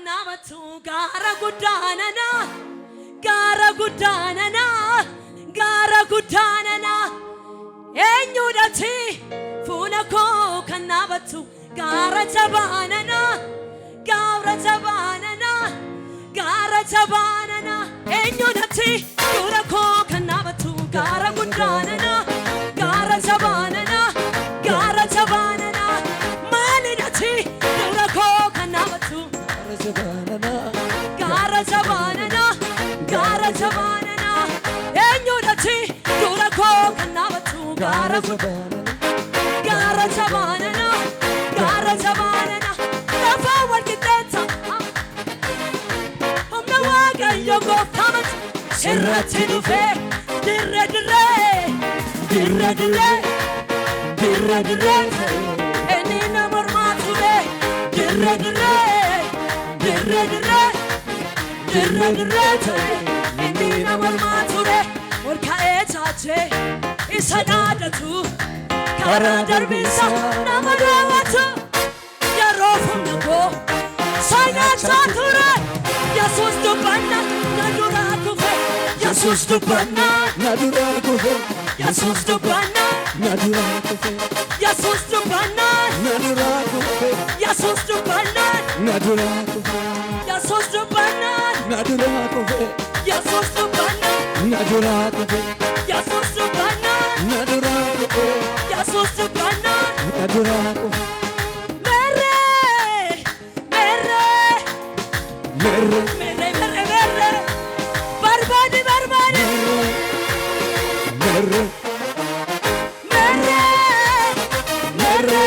kanamatu gara guddaanana gara guddaanana gara guddaanana eenyudhati fuula koo kanamatu gara jabaanana gara jabaanana gara jabaanana eenyudhati fuula koo kanamatu gara guddaanana gara jabaanana gara jabaanana maalidhati fuula koo kanamatu gara jabaanana gara jabaanana eenyudhati fuula koo kanamatu gara jabaanana gara jabaanana lafa walqixxeessa humna Waaqayyoo gooftaamatu sirratti dhufee dirree dirree dirree dirree dirree dirree inni nama mormaa ture dirree dirree dirree dirree dirree dirree inni nama mormaa ture ol ka'ee chaachee isa dhaadatu karaa darbiinsa nama raawwatu yeroo humna koo saayinaasaa ture Yesuus dubbannaa na duraa kufe Yesuus dubbannaa na duraa kufe Yesuus dubbannaa na duraa kufe Yesuus dubbannaa na duraa kufe Yesuus dubbannaa na duraa kufe Yesuus dubbannaa na duraa kufe Yesuus dubbannaa na duraa kufe Yesuus dubbannaa na duraa kufe Yesuus dubbannaa na duraa kufe Merre barbadi barbadi merre merre merre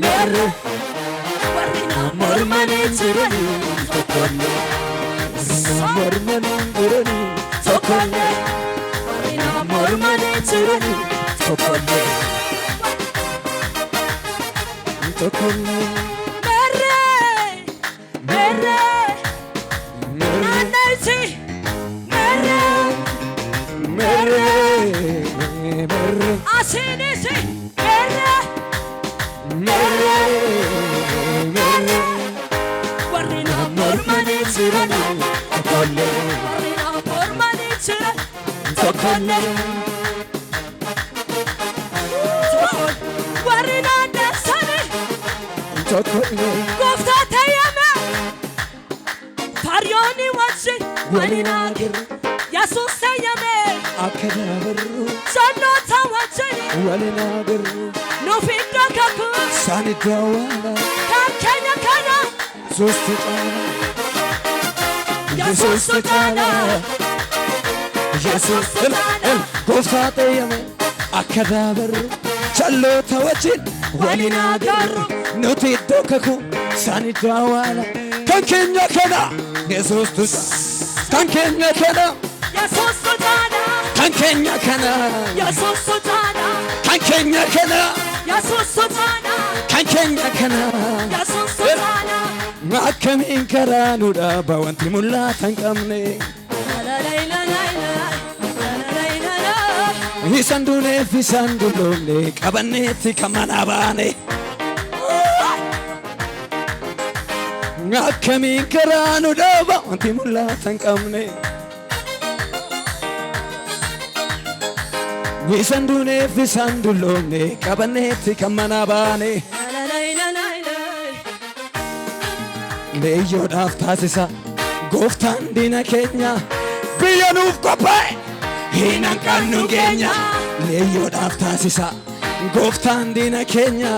merre warina mormani tirani tokonne mormani tirani tokonne warina mormani tirani tokonne tokonne Asinisi merre merre merre warina mormani tirani tokonne warina mormani tirani tokonne warina desani tokonne gofta tayame Faryoni wachi warina gir Yesuus tayame akadabaru Sanota wachi walina gir no fidda kaku sanidawala Kenya kana Zostana Yesuus tana Yesuus tana gofta tayame akadabaru Chalota wachi walina gir no fidda kaku sanidawala Kenya kana Yesuus tana Kenya kana Yesuus tana Kenya kana Yesuus tana Kenya kana Yesuus tana Kenya kana Yesuus tana Akkamiin karaanu dhaaba wanti mul'atan qabne Isaan duuneef isaan dulloomne qabanneetti kan mana baane Akkamiin karaanu dhaaba wanti mul'atan qabne Isaan duuneef isaan dulloomne qabanneetti kan mana baane Leeyyoodhaaf taasisa gooftaan diina keenya biyya nuuf qophaa'e hin hanqannu keenya Leeyyoodhaaf taasisa gooftaan diina keenya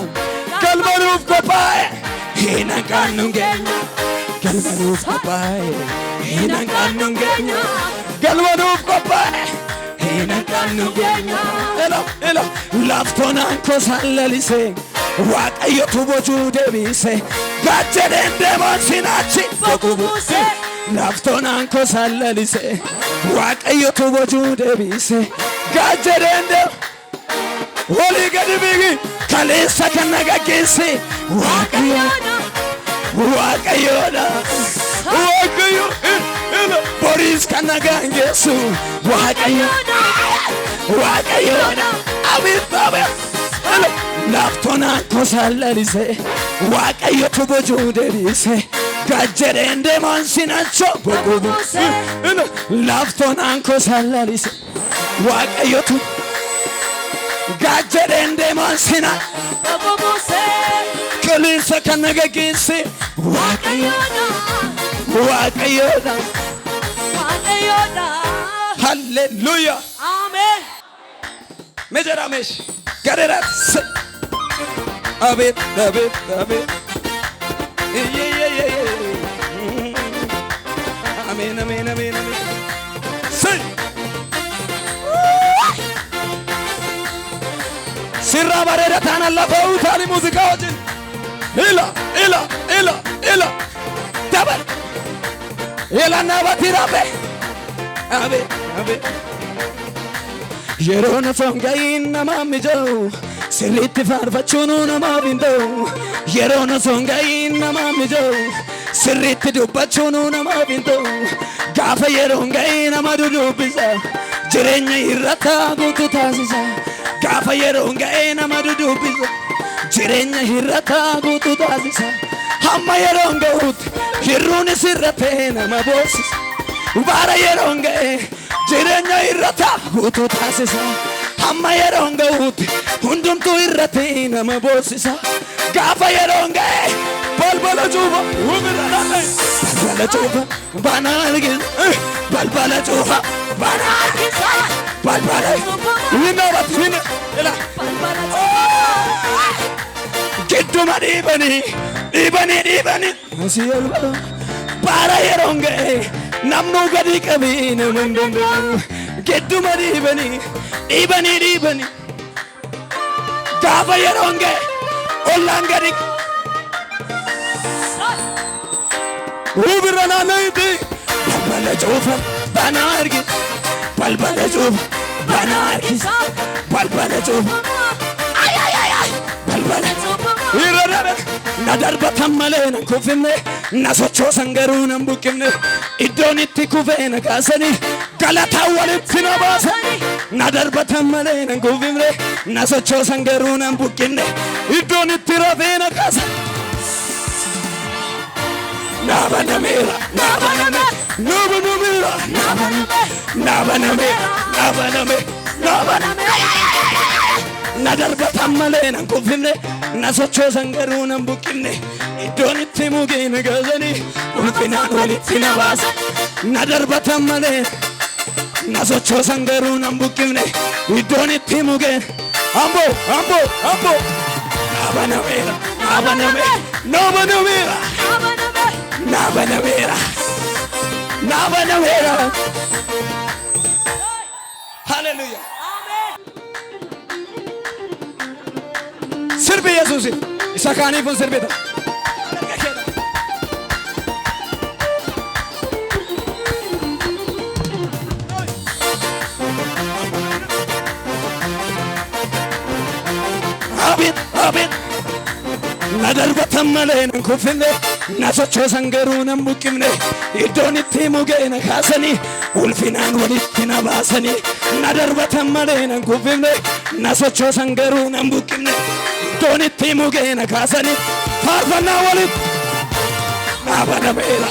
galma nuuf qophaa'e hin hanqannu keenya galma nuuf qophaa'e hin hanqannu keenya galma nuuf qophaa'e hin hanqannu keenya ela laaftoonaan kosaan lalisee Waaqayyootu boojuu deebise gaachedeen deemoon sinaachi boqu buuse laaftoonaan kosaan lalisee Waaqayyootu boojuu deebise gaachedeen deemoon walii gadi bigi kaleessa kan nagaggeesse Waaqayyoodha Waaqayyoodha Boris kan nagangeessu Waaqayyoodha Waaqayyoodha Abifame laaftoonaan kosaan lalisee Waaqayyootu boojuu deebise Gajerende mansinacho Lafton anko salaris Waaqayyoo tu Gajerende mansina Kalisa kanagagisi Waaqayyoo Hallelujah. Amen. Mejaramesh. Garerat. Abet. Yeah. Amen. Say. Sirra barera tana la pautali musica oggi. Ela. Tabar. Ela navatirabe. Abe. Yeroon songayin nama mijo sirriitti faarfachuun nama bindoo Yeroon songayin nama mijo sirriitti dubbachuun nama bindoo gaafa yeroon gayin nama dudubbisa jireenya hir'ataa guutuu taasisa gaafa yeroon gayin nama dudubbisa jireenya hir'ataa guutuu taasisa hamma yeroon ga'uutti hir'uunis hir'atee nama boossisa bara yeroon gayin jireenya hir'ataa guutuu taasisa hamma yeroon ga'uutti hundumtuu hir'atee nama boossisa gaafa yeroon ga'e balbala cufa bana argisa balbala cufa bana argisa balbala winna ila gidduma dhiibanii asiyalba bara yeroon ga'e namnu gadi qabii naman danda'u gidduma dhiibanii gaafa yeroon ga'e ollaan gadi ubirra naannayti balbala cufa bana argisa balbala cufa bana argisa balbala cufa balbala irra na darbatan malee na kufimne na sochoosan garuu nan buqqifne iddoon itti kufee na kaasanii galataa walitti na baasanii na darbatan malee nan kufimne na sochoosan garuu nan buqqifne iddoon itti rafee na kaasan Nabanamera na darbatan malee nan kufimne na sochoosan garuu nan buqqifne iddoon itti mugee na gaazanii ulfinaan walitti na baasan na darbatan malee na sochoosan garuu nan buqqifne iddoon itti mugee Amboo Nabanamera Hallelujah. Sirbi Yesuusi isa kaaniifun sirbita abit na darbatan malee nan kuffinne na sochoosan garuu nan buqqifne iddoon itti mugee na kaasanii ulfinaan walitti na baasanii na darbatan malee nan kuffinne na sochoosan garuu nan buqqifne iddoon itti mugee na kaasanii farfaanna walitti nabanamera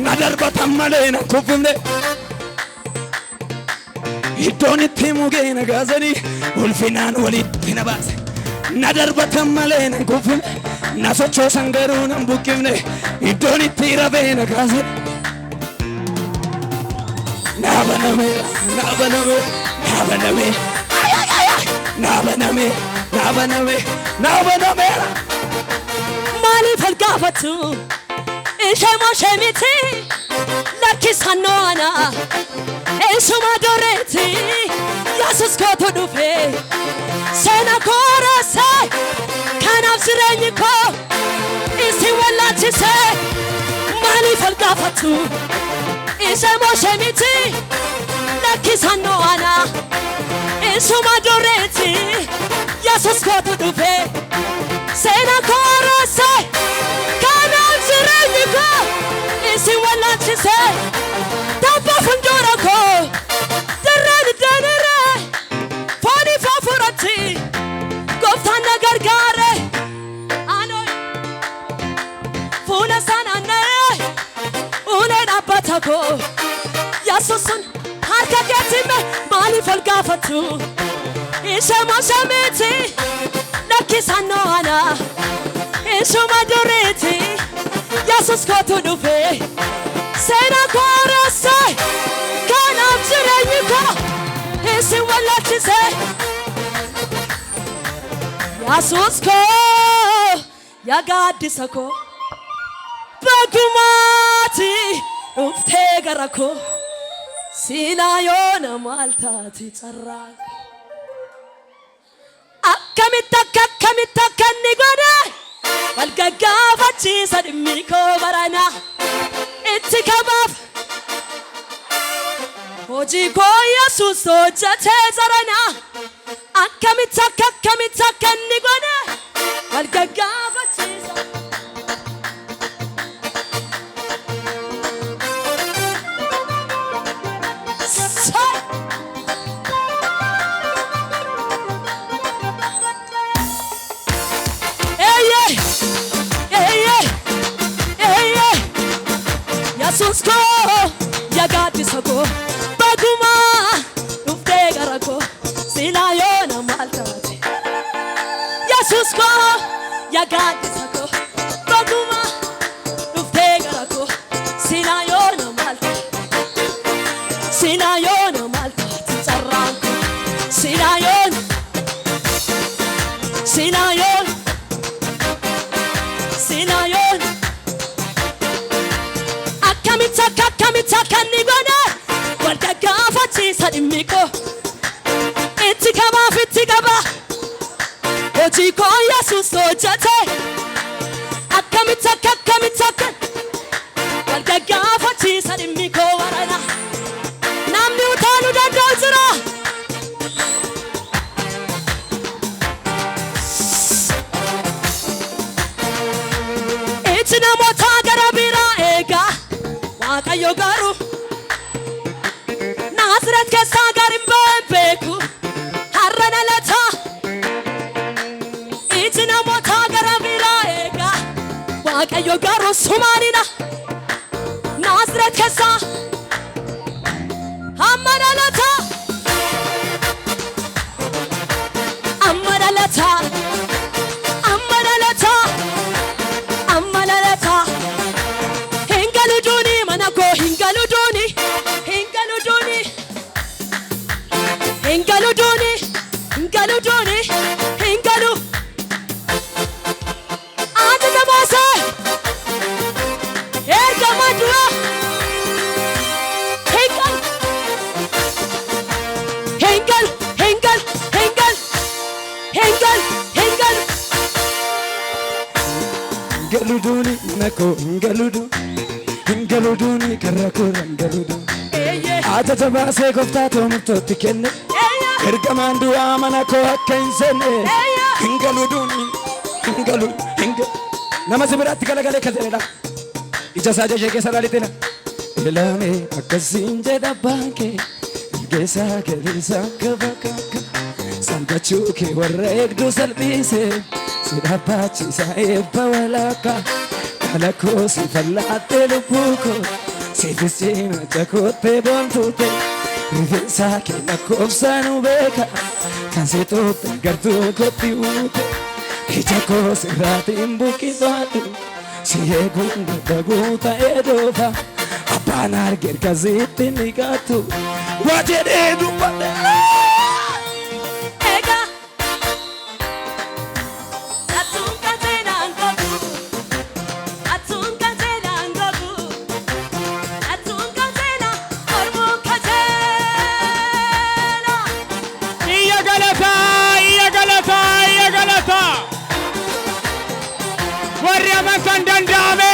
na darbatan malee nan kuffinne iddoon itti mugee na kaasanii ulfinaan walitti na baase na darbatan malee nan kuffinne na sochoosan garuu nan buqqifne iddoon itti rafee na kaasanii nabanamera maaliif halgaafatu ishee moshee miti lakkisannoo ana eessuma doreeti Yesuus kootu dhufe seena koorase kanaaf jireenyi koo isin wallaachise maaliif halgaafatu ishee moshee miti lakkisannoo ana eessuma doreeti Yesuus kootu dhufe seena koorase kanaaf jireenyi koo isin wallaachise tabba fuuldura koo daraan danira fooni faa kaketime mali folgafatu Ishama shamiti nakisano ana Ishuma duriti Yesus kotu dufe Sena korase Kanam jireyiko Isi walachise Yesus ko Yagadisa ko Bagumati Ufte garako Sinayona maltati tsarrak Akkamita kanni gode Walgaggafachi sadimiko barana Itti kabaf Hoji ko Yesus hojjate zarana Akkamita kanni gode Walgaggafachi Yesus ko yagadisa ko baguma ufte garako sinayona maltati Yesus ko yagadisa ko baguma ufte garako sinayona maltati tsarranko sinayon Akkamita kanni gode walgaggafachi sadimiko itti kaba hoji ko Yesus hojjate akkamita walgaggafachi sadimiko warana namni utaanu danda'u jira itti namoota gara biraa eega Waaqayyoo garuu Naazreet keessaa gaarin beeku har'a dhalata iji namoota gara biraa eega Waaqayyoo garuu sumaanidha Naazreet keessaa amma dhalata Hingalu Adi namasa Erga madua Hingal Hingaluduni nako hingaluduni karakura hingaludu Ata tabase kofta tomutoti kenne Ergamandu amana ko akka insene hingaluduni nama sibiratti galagale kazela ija saja sheke saralitena ilame akasin jeda banke gesa kelisa kabaka sandachuke warrek do salbise sidapachi saeba walaka kalako sifalate lupuko sifisina jakote bontute Rifensa che la cosa non becca Canse tutto gardu copiute E già cose rate in buchi fatto Si è gunga da guta e dova A panar che il casette negato Guardate du padre Warrior Makan Dandame